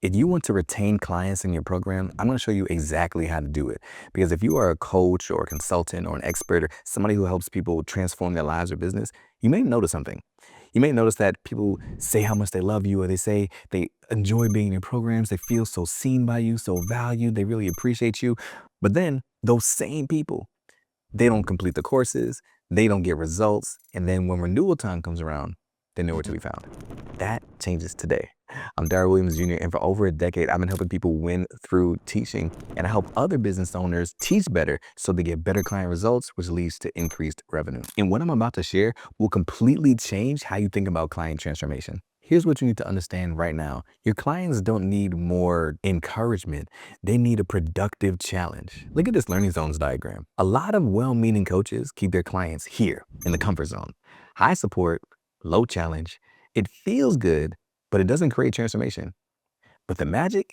If you want to retain clients in your program, I'm going to show you exactly how to do it. Because if you are a coach or a consultant or an expert or somebody who helps people transform their lives or business, you may notice something. You may notice that people say how much they love you, or they say they enjoy being in your programs. They feel so seen by you, so valued. They really appreciate you. But then those same people, they don't complete the courses, they don't get results. And then when renewal time comes around, they're nowhere to be found. That changes today. I'm Darrell Williams Jr., and for over a decade, I've been helping people win through teaching, and I help other business owners teach better so they get better client results, which leads to increased revenue. And what I'm about to share will completely change how you think about client transformation. Here's what you need to understand right now. Your clients don't need more encouragement. They need a productive challenge. Look at this learning zones diagram. A lot of well-meaning coaches keep their clients here in the comfort zone. High support, low challenge. It feels good, but it doesn't create transformation. But the magic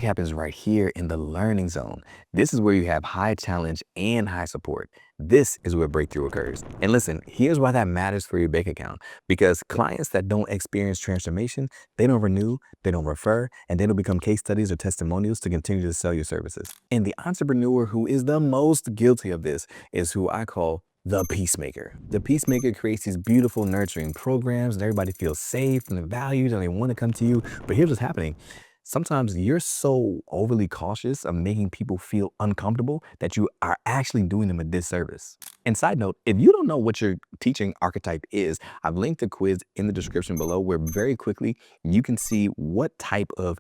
happens right here in the learning zone. This is where you have high challenge and high support. This is where breakthrough occurs. And listen, here's why that matters for your bank account. Because clients that don't experience transformation, they don't renew, they don't refer, and they don't become case studies or testimonials to continue to sell your services. And the entrepreneur who is the most guilty of this is who I call the Peacemaker. The Peacemaker creates these beautiful, nurturing programs, and everybody feels safe and valued, and they want to come to you. But here's what's happening. Sometimes you're so overly cautious of making people feel uncomfortable that you are actually doing them a disservice. And side note, if you don't know what your teaching archetype is, I've linked a quiz in the description below where very quickly you can see what type of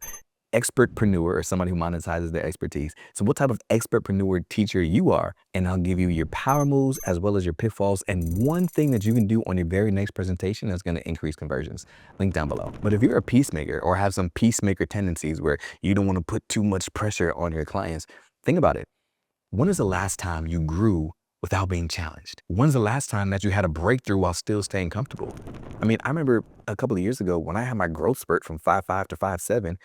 expertpreneur, or somebody who monetizes their expertise. So what type of expertpreneur teacher you are, and I'll give you your power moves as well as your pitfalls and one thing that you can do on your very next presentation that's going to increase conversions. Link down below. But if you're a peacemaker or have some peacemaker tendencies where you don't want to put too much pressure on your clients, think about it. When is the last time you grew without being challenged? When's the last time that you had a breakthrough while still staying comfortable? I mean, I remember a couple of years ago when I had my growth spurt from 5'5" to 5'7",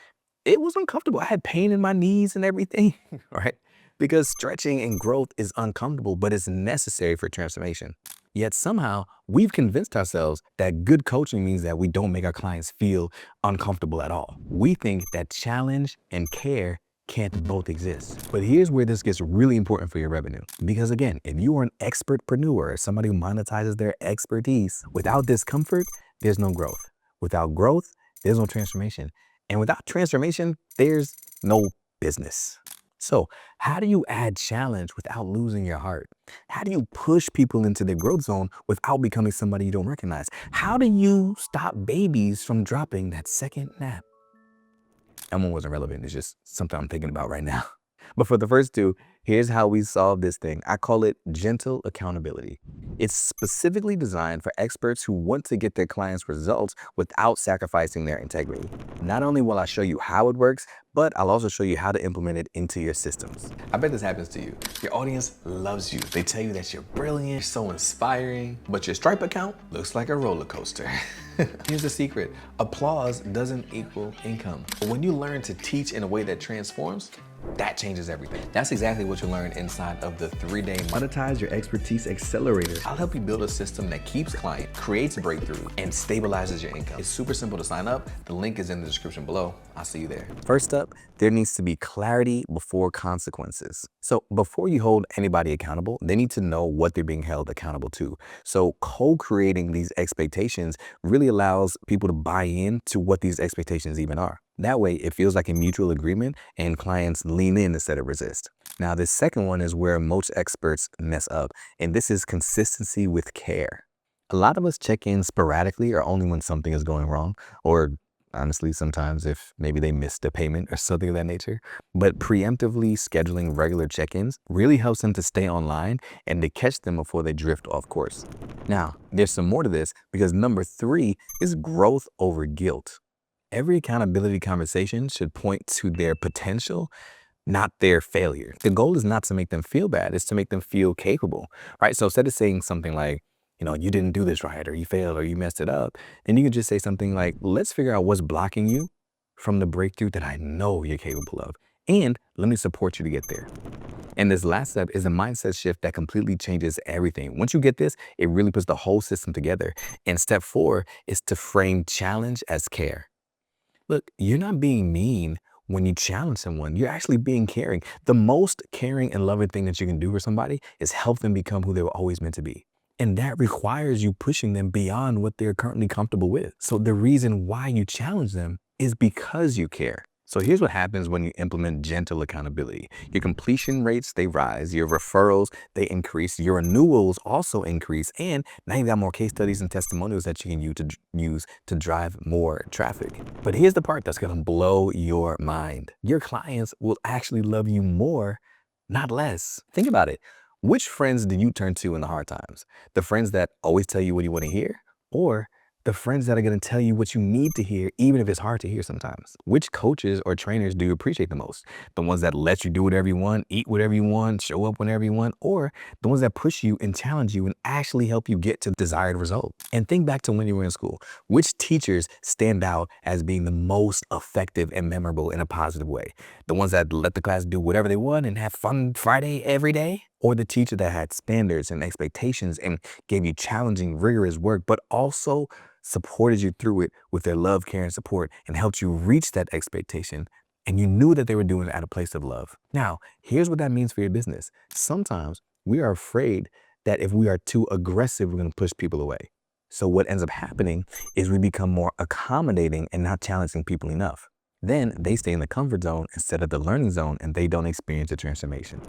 it was uncomfortable. I had pain in my knees and everything, right? Because stretching and growth is uncomfortable, but it's necessary for transformation. Yet somehow we've convinced ourselves that good coaching means that we don't make our clients feel uncomfortable at all. We think that challenge and care can't both exist. But here's where this gets really important for your revenue. Because again, if you are an expertpreneur, somebody who monetizes their expertise, without discomfort, there's no growth. Without growth, there's no transformation. And without transformation, there's no business. So how do you add challenge without losing your heart? How do you push people into their growth zone without becoming somebody you don't recognize? How do you stop babies from dropping that second nap? That one wasn't relevant. It's just something I'm thinking about right now. But for the first two, here's how we solve this thing. I call it gentle accountability. It's specifically designed for experts who want to get their clients results without sacrificing their integrity. Not only will I show you how it works, but I'll also show you how to implement it into your systems. I bet this happens to you. Your audience loves you. They tell you that you're brilliant, you're so inspiring, but your Stripe account looks like a roller coaster. Here's the secret. Applause doesn't equal income. But when you learn to teach in a way that transforms, that changes everything. That's exactly what you learn inside of the 3-day Monetize Your Expertise Accelerator. I'll help you build a system that keeps clients, creates breakthrough, and stabilizes your income. It's super simple to sign up. The link is in the description below. I'll see you there. First up, there needs to be clarity before consequences. So before you hold anybody accountable, they need to know what they're being held accountable to. So co-creating these expectations really allows people to buy in to what these expectations even are. That way, it feels like a mutual agreement and clients lean in instead of resist. Now, this second one is where most experts mess up, and this is consistency with care. A lot of us check in sporadically or only when something is going wrong, or honestly, sometimes if maybe they missed a payment or something of that nature. But preemptively scheduling regular check-ins really helps them to stay online and to catch them before they drift off course. Now, there's some more to this because number 3 is growth over guilt. Every accountability conversation should point to their potential, not their failure. The goal is not to make them feel bad, it's to make them feel capable, right? So instead of saying something like, you didn't do this right, or you failed, or you messed it up, then you can just say something like, let's figure out what's blocking you from the breakthrough that I know you're capable of, and let me support you to get there. And this last step is a mindset shift that completely changes everything. Once you get this, it really puts the whole system together. And step 4 is to frame challenge as care. Look, you're not being mean when you challenge someone. You're actually being caring. The most caring and loving thing that you can do for somebody is help them become who they were always meant to be. And that requires you pushing them beyond what they're currently comfortable with. So the reason why you challenge them is because you care. So here's what happens when you implement gentle accountability. Your completion rates, they rise. Your referrals, they increase. Your renewals also increase. And now you've got more case studies and testimonials that you can use to drive more traffic. But here's the part that's going to blow your mind. Your clients will actually love you more, not less. Think about it. Which friends do you turn to in the hard times? The friends that always tell you what you want to hear? Or the friends that are going to tell you what you need to hear, even if it's hard to hear sometimes? Which coaches or trainers do you appreciate the most? The ones that let you do whatever you want, eat whatever you want, show up whenever you want, or the ones that push you and challenge you and actually help you get to the desired result? And think back to when you were in school. Which teachers stand out as being the most effective and memorable in a positive way? The ones that let the class do whatever they want and have fun Friday every day? Or the teacher that had standards and expectations and gave you challenging, rigorous work, but also supported you through it with their love, care, and support and helped you reach that expectation. And you knew that they were doing it at a place of love. Now, here's what that means for your business. Sometimes we are afraid that if we are too aggressive, we're going to push people away. So what ends up happening is we become more accommodating and not challenging people enough. Then they stay in the comfort zone instead of the learning zone, and they don't experience the transformation.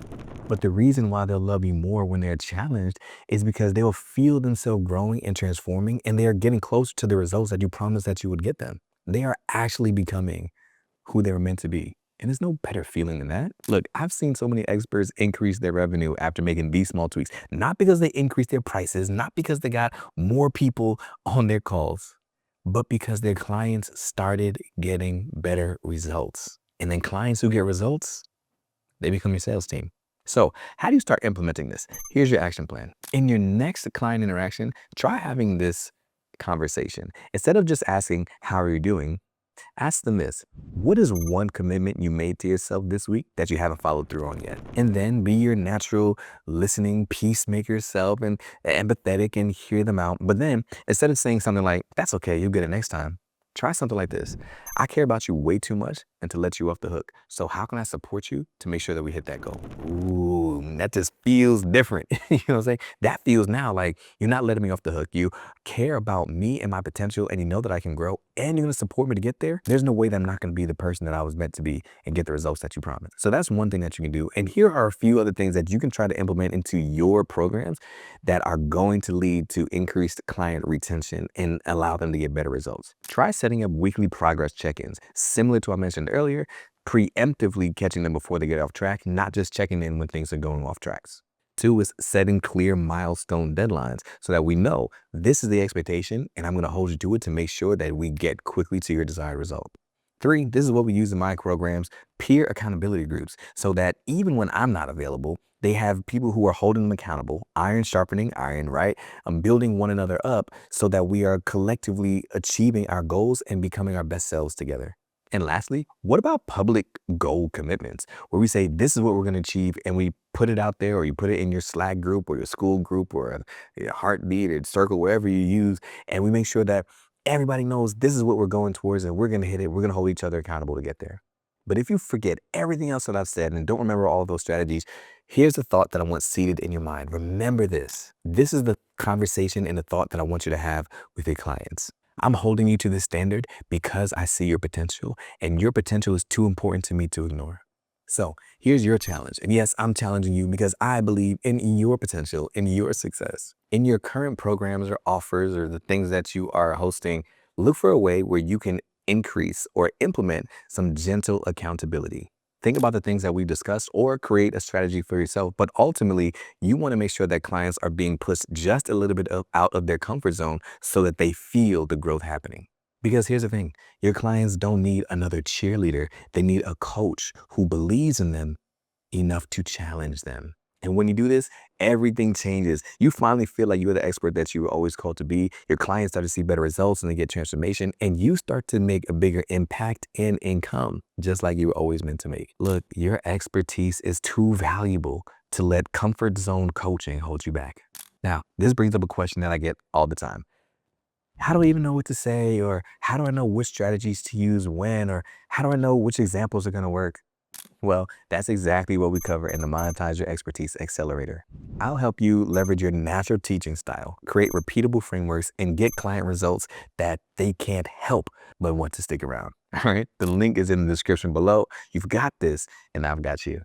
But the reason why they'll love you more when they're challenged is because they will feel themselves growing and transforming, and they are getting closer to the results that you promised that you would get them. They are actually becoming who they were meant to be. And there's no better feeling than that. Look, I've seen so many experts increase their revenue after making these small tweaks, not because they increased their prices, not because they got more people on their calls, but because their clients started getting better results. And then clients who get results, they become your sales team. So how do you start implementing this? Here's your action plan. In your next client interaction, try having this conversation. Instead of just asking, how are you doing? Ask them this: what is one commitment you made to yourself this week that you haven't followed through on yet? And then be your natural listening peacemaker self and empathetic and hear them out. But then instead of saying something like, that's okay, you'll get it next time, try something like this: I care about you way too much and to let you off the hook. So how can I support you to make sure that we hit that goal? Ooh, that just feels different. You know what I'm saying? That feels now like you're not letting me off the hook. You care about me and my potential, and you know that I can grow, and you're going to support me to get there. There's no way that I'm not going to be the person that I was meant to be and get the results that you promised. So that's one thing that you can do. And here are a few other things that you can try to implement into your programs that are going to lead to increased client retention and allow them to get better results. Try setting up weekly progress check-ins, similar to what I mentioned earlier, preemptively catching them before they get off track, not just checking in when things are going off tracks. 2 is setting clear milestone deadlines so that we know this is the expectation and I'm going to hold you to it to make sure that we get quickly to your desired result. 3, this is what we use in my programs, peer accountability groups, so that even when I'm not available, they have people who are holding them accountable, iron sharpening iron, right? Building one another up so that we are collectively achieving our goals and becoming our best selves together. And lastly, what about public goal commitments, where we say this is what we're going to achieve and we put it out there, or you put it in your Slack group or your school group or a heartbeat or circle, wherever you use, and we make sure that everybody knows this is what we're going towards and we're going to hit it. We're going to hold each other accountable to get there. But if you forget everything else that I've said and don't remember all of those strategies, here's the thought that I want seated in your mind. Remember this. This is the conversation and the thought that I want you to have with your clients. I'm holding you to this standard because I see your potential, and your potential is too important to me to ignore. So here's your challenge. And yes, I'm challenging you because I believe in your potential, in your success. In your current programs or offers or the things that you are hosting, look for a way where you can increase or implement some gentle accountability. Think about the things that we discussed or create a strategy for yourself. But ultimately, you want to make sure that clients are being pushed just a little bit out of their comfort zone so that they feel the growth happening. Because here's the thing, your clients don't need another cheerleader. They need a coach who believes in them enough to challenge them. And when you do this, everything changes. You finally feel like you're the expert that you were always called to be. Your clients start to see better results and they get transformation, and you start to make a bigger impact and income, just like you were always meant to make. Look, your expertise is too valuable to let comfort zone coaching hold you back. Now, this brings up a question that I get all the time. how do I even know what to say? Or how do I know which strategies to use when? Or how do I know which examples are going to work? Well, that's exactly what we cover in the Monetize Your Expertise Accelerator. I'll help you leverage your natural teaching style, create repeatable frameworks, and get client results that they can't help but want to stick around. All right. The link is in the description below. You've got this, and I've got you.